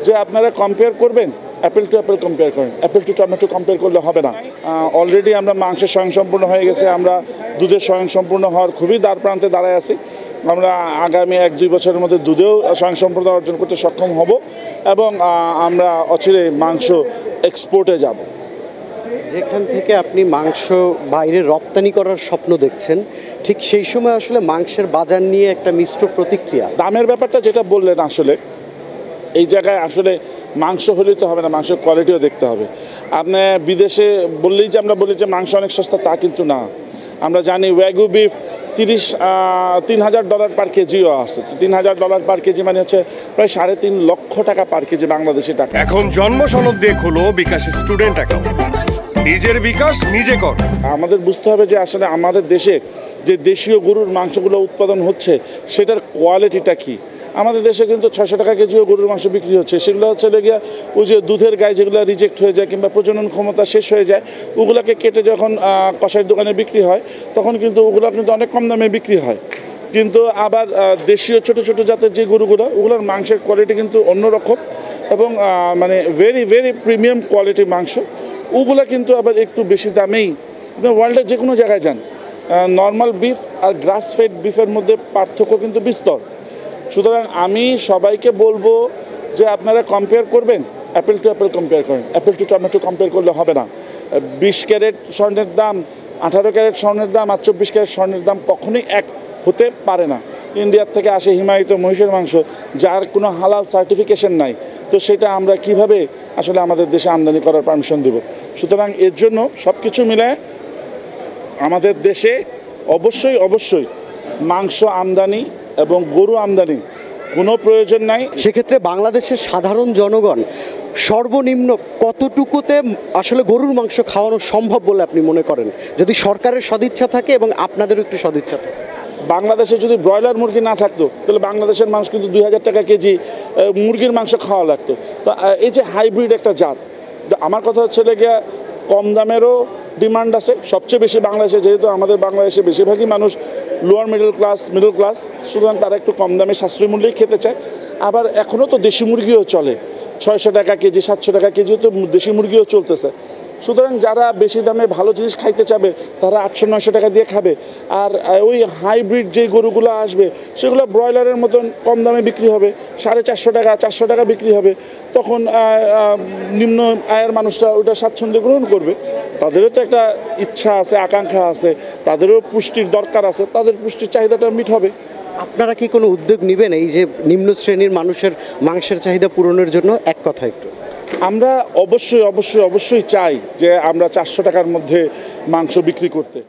যে আপনারা কম্পেয়ার করবেন, অ্যাপেল টু অ্যাপেল কম্পেয়ার করেন, অ্যাপেল টু টমেটো কম্পেয়ার করলে হবে না। অলরেডি আমরা মাংসের স্বয়ংসম্পূর্ণ হয়ে গেছে, আমরা দুধের স্বয়ংসম্পূর্ণ হওয়ার খুবই দ্বার প্রান্তে দাঁড়ায় আছি। আমরা আগামী 1-2 বছরের মধ্যে দুধেও স্বয়ংসম্পূর্ণ অর্জন করতে সক্ষম হব এবং আমরা অচিরে মাংস এক্সপোর্টে যাব। যেখান থেকে আপনি মাংস বাইরে রপ্তানি করার স্বপ্ন দেখছেন, ঠিক সেই সময় আসলে মাংসের বাজার নিয়ে একটা মিশ্র প্রতিক্রিয়া। দামের ব্যাপারটা যেটা বললেন, আসলে এই জায়গায় আসলে মাংস হলেই তো হবে না, মাংসের কোয়ালিটিও দেখতে হবে। আপনি বিদেশে বললেই যে আমরা বলি যে মাংস অনেক সস্তা, তা কিন্তু না। আমরা জানি ওয়াগু বিফ $3,000 পার কেজিও আছে। $3,000 পার কেজি মানে হচ্ছে প্রায় 3.5 লক্ষ টাকা পার কেজি বাংলাদেশি টাকা। এখন জন্ম সনদ দিয়ে খোলো বিকাশ স্টুডেন্ট অ্যাকাউন্ট, নিজের বিকাশ নিজে কর। আমাদের বুঝতে হবে যে আসলে আমাদের দেশে যে দেশীয় গরুর মাংসগুলো উৎপাদন হচ্ছে সেটার কোয়ালিটিটা কী। আমাদের দেশে কিন্তু 600 টাকা কেজিও গরুর মাংস বিক্রি হচ্ছে, সেগুলো হচ্ছে লেগে ওই যে দুধের গায়ে যেগুলো রিজেক্ট হয়ে যায় কিংবা প্রজনন ক্ষমতা শেষ হয়ে যায়, ওগুলোকে কেটে যখন কষাইয়ের দোকানে বিক্রি হয় তখন কিন্তু ওগুলো কিন্তু অনেক কম দামে বিক্রি হয়। কিন্তু আবার দেশীয় ছোট ছোট জাতের যে গরুগুলো, ওগুলোর মাংসের কোয়ালিটি কিন্তু অন্যরকম এবং মানে ভেরি ভেরি প্রিমিয়াম কোয়ালিটির মাংস। ওগুলো কিন্তু আবার একটু বেশি দামেই, ওয়ার্ল্ডের যে কোনো জায়গায় যান, নর্মাল বিফ আর গ্রাস ফেড বিফের মধ্যে পার্থক্য কিন্তু বিস্তর। সুতরাং আমি সবাইকে বলবো যে আপনারা কম্পেয়ার করবেন, অ্যাপেল টু অ্যাপেল কম্পেয়ার করেন, অ্যাপেল টু টমেটো কম্পেয়ার করলে হবে না। 20 ক্যারেট স্বর্ণের দাম, 18 ক্যারেট স্বর্ণের দাম আর 24 ক্যারেট স্বর্ণের দাম কখনোই এক হতে পারে না। ইন্ডিয়ার থেকে আসে হিমায়িত মহিষের মাংস, যার কোনো হালাল সার্টিফিকেশন নাই, তো সেটা আমরা কিভাবে আসলে আমাদের দেশে আমদানি করার পারমিশন দেব? সুতরাং এর জন্য সব কিছু মিলায় আমাদের দেশে অবশ্যই অবশ্যই মাংস আমদানি এবং গরু আমদানি কোনো প্রয়োজন নাই। সেক্ষেত্রে বাংলাদেশের সাধারণ জনগণ সর্বনিম্ন কতটুকুতে আসলে গরুর মাংস খাওয়ানো সম্ভব বলে আপনি মনে করেন, যদি সরকারের সদিচ্ছা থাকে এবং আপনাদেরও একটু সদিচ্ছা থাকে? বাংলাদেশে যদি ব্রয়লার মুরগি না থাকতো তাহলে বাংলাদেশের মানুষ কিন্তু 2000 টাকা কেজি মুরগির মাংস খাওয়া লাগতো। তো এই যে হাইব্রিড একটা জাত, আমার কথা হচ্ছে গিয়া কম দামেরও ডিমান্ড আছে সবচেয়ে বেশি বাংলাদেশে, যেহেতু আমাদের বাংলাদেশে বেশিরভাগই মানুষ লোয়ার মিডল ক্লাস, সুতরাং তারা একটু কম দামে সাশ্রয়ী মূল্যেই খেতে চায়। আবার এখনও তো দেশি মুরগিও চলে, 600 টাকা কেজি 700 টাকা কেজিও তো দেশি মুরগিও চলতেছে। সুতরাং যারা বেশি দামে ভালো জিনিস খাইতে চাবে তারা 800-900 টাকা দিয়ে খাবে। আর ওই হাইব্রিড যেই গরুগুলো আসবে সেগুলো ব্রয়লারের মতন কম দামে বিক্রি হবে, 450 টাকা 400 টাকা বিক্রি হবে। তখন নিম্ন আয়ের মানুষরা ওটা স্বাচ্ছন্দ্যে গ্রহণ করবে। তাদেরও তো একটা ইচ্ছা আছে, আকাঙ্ক্ষা আছে, তাদেরও পুষ্টির দরকার আছে, তাদের পুষ্টির চাহিদাটা মিট হবে। আপনারা কি কোনো উদ্যোগ নেবেন এই যে নিম্ন শ্রেণীর মানুষের মাংসের চাহিদা পূরণের জন্য? এক কথা একটু। আমরা অবশ্যই চাই যে আমরা 400 টাকার মধ্যে মাংস বিক্রি করতে।